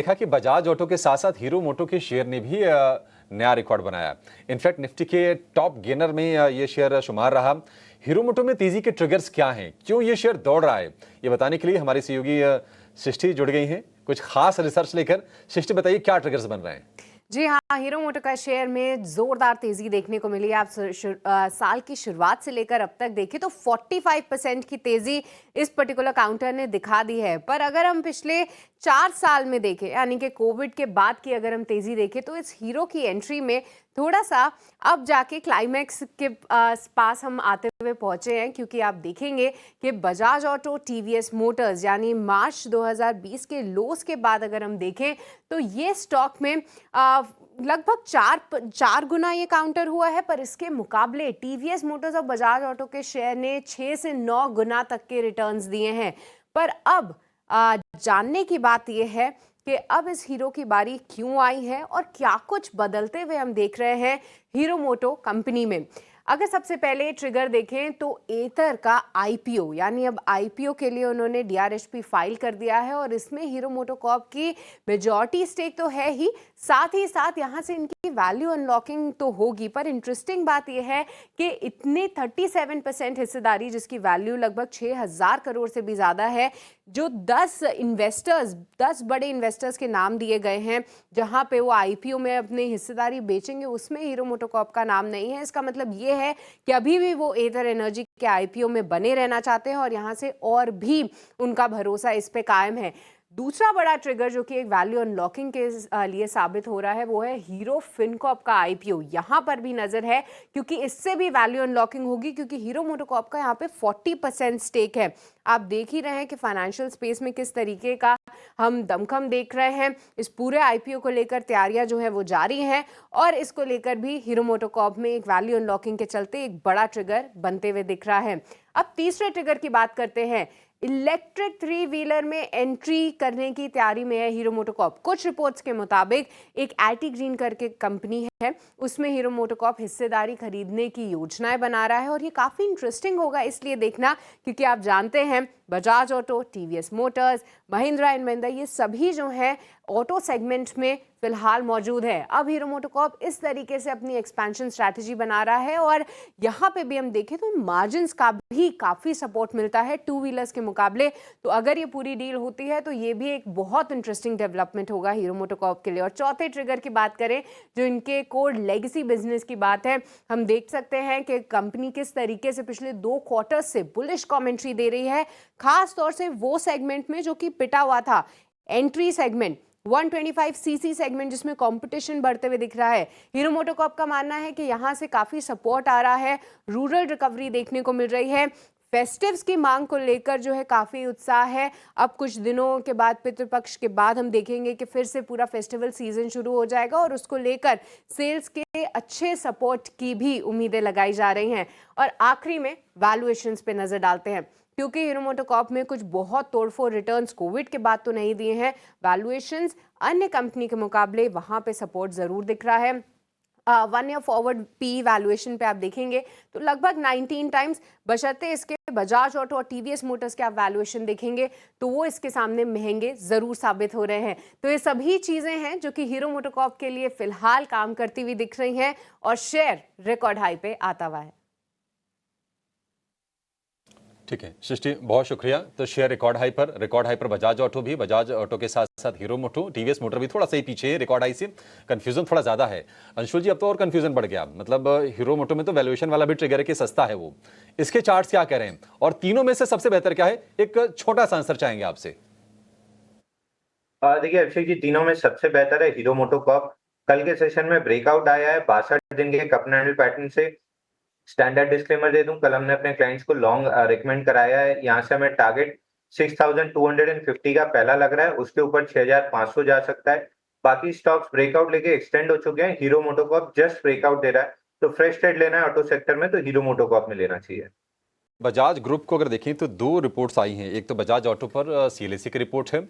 देखा कि बजाज ऑटो के साथ साथ हीरो मोटो के शेयर ने भी नया रिकॉर्ड बनाया। इनफैक्ट निफ्टी के टॉप गेनर में ये शेयर शुमार रहा। हीरो मोटो में तेजी के ट्रिगर्स क्या हैं, क्यों ये शेयर दौड़ रहा है, ये बताने के लिए हमारी सहयोगी सृष्टि जुड़ गई हैं कुछ खास रिसर्च लेकर। सृष्टि, बताइए क्या ट्रिगर्स बन रहे हैं? जी हाँ, हीरो मोटो का शेयर में जोरदार तेजी देखने को मिली। आप साल की शुरुआत से लेकर अब तक देखें तो 45% की तेजी इस पर्टिकुलर काउंटर ने दिखा दी है। पर अगर हम पिछले 4 साल में देखें, यानी कि कोविड के बाद की अगर हम तेजी देखें, तो इस हीरो की एंट्री में थोड़ा सा अब जाके क्लाइमैक्स के पास हम आते हुए पहुंचे हैं, क्योंकि आप देखेंगे कि बजाज ऑटो, टीवीएस मोटर्स यानी मार्च 2020 के लोस के बाद अगर हम देखें तो ये स्टॉक में लगभग चार गुना ये काउंटर हुआ है। पर इसके मुकाबले टीवीएस मोटर्स और बजाज ऑटो के शेयर ने 6 से 9 गुना तक के रिटर्न्स दिए हैं। पर अब जानने की बात यह है कि अब इस हीरो की बारी क्यों आई है और क्या कुछ बदलते हुए हम देख रहे हैं हीरो मोटो कंपनी में। अगर सबसे पहले ट्रिगर देखें तो एथर का आईपीओ, यानी अब आईपीओ के लिए उन्होंने डीआरएचपी फाइल कर दिया है और इसमें हीरो मोटोकॉर्प की मेजॉरिटी स्टेक तो है ही साथ यहाँ से इनकी वैल्यू अनलॉकिंग तो होगी। पर इंटरेस्टिंग बात यह है कि इतने 37% हिस्सेदारी, जिसकी वैल्यू लगभग 6,000 करोड़ से भी ज़्यादा है, जो 10 बड़े इन्वेस्टर्स के नाम दिए गए हैं जहां पे वो आईपीओ में अपनी हिस्सेदारी बेचेंगे, उसमें हीरो मोटोकॉर्प का नाम नहीं है। इसका मतलब ये है कि अभी भी वो एथर एनर्जी के आईपीओ में बने रहना चाहते हैं और यहां से और भी उनका भरोसा इस पे कायम है। दूसरा बड़ा ट्रिगर जो कि एक वैल्यू अनलॉकिंग के लिए साबित हो रहा है वो है हीरो फिनकॉर्प का आईपीओ। यहां पर भी नजर है, क्योंकि इससे भी वैल्यू अनलॉकिंग होगी, क्योंकि हीरो मोटोकॉर्प का यहां पे 40% स्टेक है। आप देख ही रहे हैं कि फाइनेंशियल स्पेस में किस तरीके का हम दमखम देख रहे हैं। इस पूरे आईपीओ को लेकर तैयारियां जो है वो जारी हैं और इसको लेकर भी हीरो मोटोकॉर्प में एक वैल्यू अनलॉकिंग के चलते एक बड़ा ट्रिगर बनते हुए दिख रहा है। अब तीसरे ट्रिगर की बात करते हैं। इलेक्ट्रिक 3 व्हीलर में एंट्री करने की तैयारी में है हीरो मोटोकॉर्प। कुछ रिपोर्ट्स के मुताबिक एक आईटी ग्रीन करके कंपनी है, उसमें हीरो मोटोकॉर्प हिस्सेदारी खरीदने की योजनाएं बना रहा है। और ये काफी इंटरेस्टिंग होगा इसलिए देखना, क्योंकि आप जानते हैं Bajaj auto, TVS Motors, Mahindra and Mahindra, ये सभी जो है ऑटो सेगमेंट में फिलहाल मौजूद है। अब हीरो मोटोकॉर्प इस तरीके से अपनी एक्सपेंशन स्ट्रैटेजी बना रहा है और यहाँ पे भी हम देखें तो मार्जिन्स का भी काफी सपोर्ट मिलता है 2 व्हीलर्स के मुकाबले। तो अगर ये पूरी डील होती है तो ये भी एक बहुत इंटरेस्टिंग डेवलपमेंट होगा हीरो मोटोकॉर्प के लिए। और चौथे ट्रिगर की बात करें, जो इनके कोर लेगेसी बिजनेस की बात है, हम देख सकते हैं कि कंपनी किस तरीके से पिछले 2 क्वार्टर्स से बुलिश कमेंट्री दे रही है, खास तौर से वो सेगमेंट में जो कि पिटा हुआ था, एंट्री सेगमेंट 125 सीसी सेगमेंट, जिसमें कंपटीशन बढ़ते हुए दिख रहा है। हीरो मोटोकॉर्प का मानना है कि यहां से काफी सपोर्ट आ रहा है, रूरल रिकवरी देखने को मिल रही है, फेस्टिव्स की मांग को लेकर जो है काफी उत्साह है। अब कुछ दिनों के बाद, पितृपक्ष के बाद, हम देखेंगे कि फिर से पूरा फेस्टिवल सीजन शुरू हो जाएगा और उसको लेकर सेल्स के अच्छे सपोर्ट की भी उम्मीदें लगाई जा रही हैं। और आखिरी में वैल्यूएशंस पे नजर डालते हैं, क्योंकि हीरो मोटोकॉर्प में कुछ बहुत तोड़फोड़ रिटर्न्स कोविड के बाद तो नहीं दिए हैं। वैल्यूएशंस अन्य कंपनी के मुकाबले वहां पे सपोर्ट जरूर दिख रहा है। 1 ईयर फॉरवर्ड पी वैल्यूएशन पे आप देखेंगे तो लगभग 19 टाइम्स, बशर्ते इसके बजाज ऑटो और टीवीएस मोटर्स के आप वैल्यूएशन देखेंगे तो वो इसके सामने महंगे जरूर साबित हो रहे हैं। तो ये सभी चीजें हैं जो कि हीरो मोटोकॉर्प के लिए फिलहाल काम करती हुई दिख रही हैं और शेयर रिकॉर्ड हाई पे आता हुआ है। ठीक है सृष्टि, बहुत शुक्रिया। तो शेयर रिकॉर्ड हाई पर बजाज ऑटो भी, बजाज ऑटो के साथ साथ हीरो मोटो, टीवीएस मोटर भी थोड़ा सा ही पीछे है रिकॉर्ड हाई से। कंफ्यूजन थोड़ा ज्यादा है। अंशुल जी, अब तो और कंफ्यूजन बढ़ गया। मतलब हीरो मोटो में तो वैल्यूएशन वाला भी ट्रिगर है कि सस्ता है वो। इसके चार्ट्स क्या कह रहे हैं और तीनों में से सबसे बेहतर क्या है? एक छोटा सा आंसर चाहेंगे आपसे। देखिए अभिषेक जी, तीनों में सबसे बेहतर है हीरो मोटोकॉर्प। कल के सेशन में ब्रेकआउट आया है 62 दिन के कप एंड हैंडल पैटर्न से। स्टैंडर्ड डिस्क्लेमर दे दूं, कल हमने अपने क्लाइंट्स को लॉन्ग रिकमेंड कराया है। यहाँ से हमें टारगेट 6250 का पहला लग रहा है, उसके ऊपर 6500 जा सकता है। बाकी स्टॉक्स ब्रेकआउट लेके एक्सटेंड हो चुके हैं। हीरो मोटोकॉर्प जस्ट ब्रेकआउट दे रहा है, तो फ्रेश ट्रेड लेना है ऑटो सेक्टर में तो हीरो मोटोकॉर्प में लेना चाहिए। बजाज ग्रुप को अगर देखें तो 2 रिपोर्ट्स आई हैं। एक तो बजाज ऑटो पर सीएलएसए की रिपोर्ट है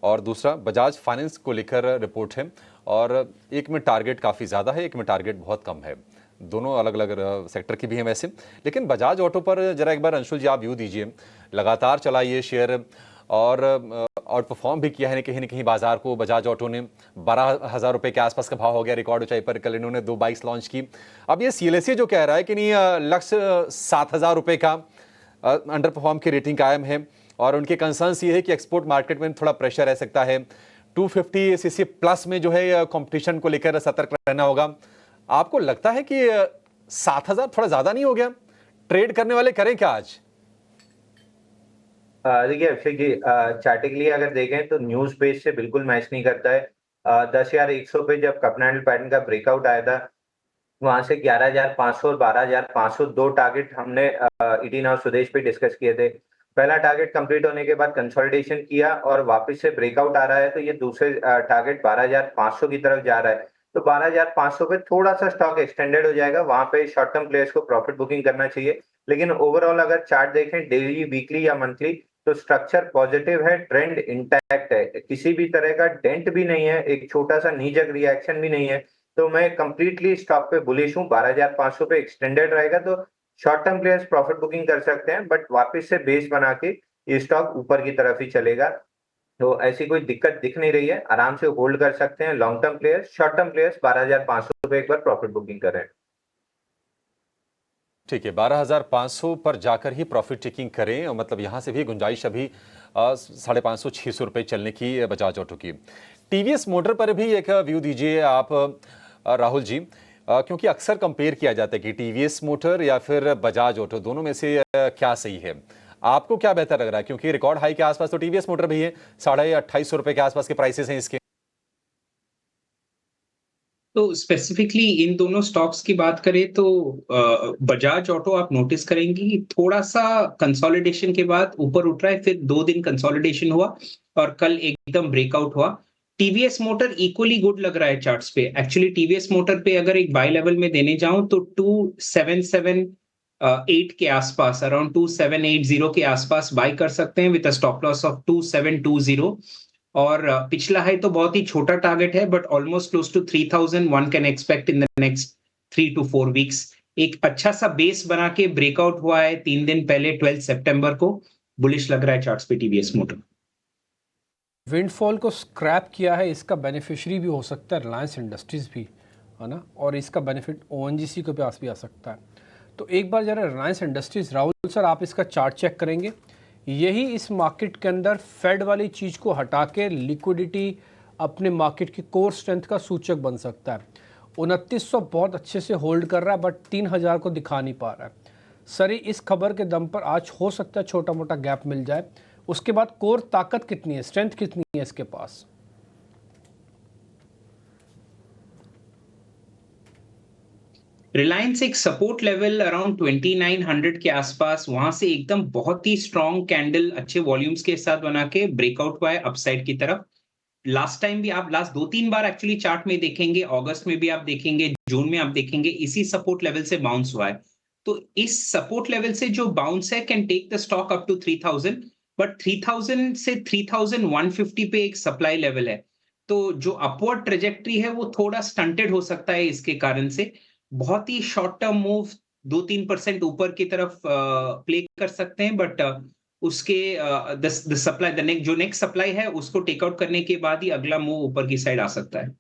और दूसरा बजाज फाइनेंस को लेकर रिपोर्ट है। और एक में टारगेट काफ़ी ज़्यादा है, एक में टारगेट बहुत कम है। दोनों अलग अलग सेक्टर की भी हैं वैसे। लेकिन बजाज ऑटो पर जरा एक बार अंशुल जी आप व्यू दीजिए। लगातार चला ये शेयर और आउट परफॉर्म भी किया है कहीं ना कहीं बाजार को। बजाज ऑटो ने 12,000 रुपए के आसपास का भाव हो गया रिकॉर्ड ऊंचाई पर। कल इन्होंने 2 बाइक्स लॉन्च की। अब ये सीएलएसए जो कह रहा है कि नहीं लक्ष्य 7,000 रुपए का अंडर परफॉर्म की रेटिंग कायम है, और उनके कंसर्न्स ये है कि एक्सपोर्ट मार्केट में थोड़ा प्रेशर रह सकता है। 250 सीसी प्लस में जो है कंपटीशन को लेकर सतर्क रहना होगा। आपको लगता है कि 7,000 थोड़ा ज्यादा नहीं हो गया? ट्रेड करने वाले करें क्या आज? देखिए अभिषेक जी, चार्टिकली अगर देखें तो न्यूज बेस से बिल्कुल मैच नहीं करता है। 10,100 पे जब कपनैंडल पैटर्न का ब्रेकआउट आया था, वहां से 11,500 और 12,500 दो टारगेट हमने ईटीन और सुदेश पे डिस्कस किए थे। पहला टारगेट कंप्लीट होने के बाद कंसोलिडेशन किया और वापस से ब्रेकआउट आ रहा है, तो ये दूसरे टारगेट 12,500 की तरफ जा रहा है। तो 12,500 पे थोड़ा सा स्टॉक एक्सटेंडेड हो जाएगा, वहां पे शॉर्ट टर्म प्लेयर्स को प्रॉफिट बुकिंग करना चाहिए। लेकिन ओवरऑल अगर चार्ट देखें डेली, वीकली या मंथली, तो स्ट्रक्चर पॉजिटिव है, ट्रेंड इंटैक्ट है, किसी भी तरह का डेंट भी नहीं है, एक छोटा सा नीजक रिएक्शन भी नहीं है। तो मैं कंप्लीटली स्टॉक पे बुलिश हूँ। 12,500 पे एक्सटेंडेड रहेगा तो short term players profit booking कर सकते हैं, बट वापस से बेस बना के ये स्टॉक ऊपर की तरफ ही चलेगा। तो ऐसी कोई दिक्कत दिख नहीं रही है, आराम से होल्ड कर सकते हैं long term players. Short term players 12,500 पे एक बार प्रॉफिट बुकिंग करें। ठीक है, 12,500 पर जाकर ही प्रॉफिट टेकिंग करें, मतलब यहां से भी गुंजाइश अभी 550-600 रुपए चलने की बजाज ऑटो की। टीवीएस मोटर पर भी एक व्यू दीजिए आप राहुल जी, क्योंकि अक्सर कंपेयर किया जाता है कि टीवीएस मोटर या फिर बजाज ऑटो, दोनों में से क्या सही है? आपको क्या बेहतर लग रहा है? क्योंकि रिकॉर्ड हाई के आसपास तो टीवीएस मोटर भी है, 2,250 रुपए के आसपास के प्राइसेस हैं इसके। तो स्पेसिफिकली इन दोनों स्टॉक्स की बात करें तो बजाज ऑटो आप नोटिस करेंगे कि थोड़ा सा कंसोलिडेशन के बाद ऊपर उठ रहा है, फिर 2 दिन कंसोलिडेशन हुआ और कल एकदम ब्रेकआउट हुआ। टीवीएस मोटर इक्वली गुड लग रहा है चार्ट्स पे। एक्चुअली टीवीएस मोटर पे अगर एक बाय लेवल में देने जाऊं तो 2778 के आसपास, अराउंड 2780 के आसपास बाय कर सकते हैं with a stop loss of 2720। और पिछला हाई तो बहुत ही छोटा टारगेट है, but almost close to 3,000 one can expect in the next 3 to 4 weeks. एक अच्छा सा बेस बना के ब्रेकआउट हुआ है 3 दिन पहले 12 सितंबर को। बुलिश लग रहा है चार्ट्स पे टीवीएस मोटर। विंडफॉल को स्क्रैप किया है, इसका बेनिफिशियरी भी हो सकता है रिलायंस इंडस्ट्रीज भी, है ना, और इसका बेनिफिट ओएनजीसी के पास भी आ सकता है। तो एक बार जरा रिलायंस इंडस्ट्रीज, राहुल सर आप इसका चार्ट चेक करेंगे, यही इस मार्केट के अंदर फेड वाली चीज़ को हटा के लिक्विडिटी अपने मार्केट की कोर स्ट्रेंथ का सूचक बन सकता है। 2900 बहुत अच्छे से होल्ड कर रहा है, बट 3,000 को दिखा नहीं पा रहा है। सर इस खबर के दम पर आज हो सकता है छोटा मोटा गैप मिल जाए। उसके बाद कोर ताकत कितनी है, स्ट्रेंथ कितनी है इसके पास? रिलायंस एक सपोर्ट लेवल अराउंड 2900 के आसपास, वहां से एकदम बहुत ही स्ट्रॉन्ग कैंडल अच्छे वॉल्यूम्स के साथ बना के ब्रेकआउट हुआ है अपसाइड की तरफ। लास्ट टाइम भी आप लास्ट 2-3 बार एक्चुअली चार्ट में देखेंगे, अगस्त में भी आप देखेंगे, जून में आप देखेंगे, इसी सपोर्ट लेवल से बाउंस हुआ है। तो इस सपोर्ट लेवल से जो बाउंस है can take the stock up to 3,000, but 3,000 से 3,150 पे एक सप्लाई लेवल है। तो जो अपवर्ड ट्रेजेक्ट्री है वो थोड़ा स्टंटेड हो सकता है इसके कारण से। बहुत ही शॉर्ट टर्म मूव 2-3% ऊपर की तरफ प्ले कर सकते हैं, बट उसके द सप्लाई, जो नेक्स्ट सप्लाई है उसको टेक आउट करने के बाद ही अगला मूव ऊपर की साइड आ सकता है।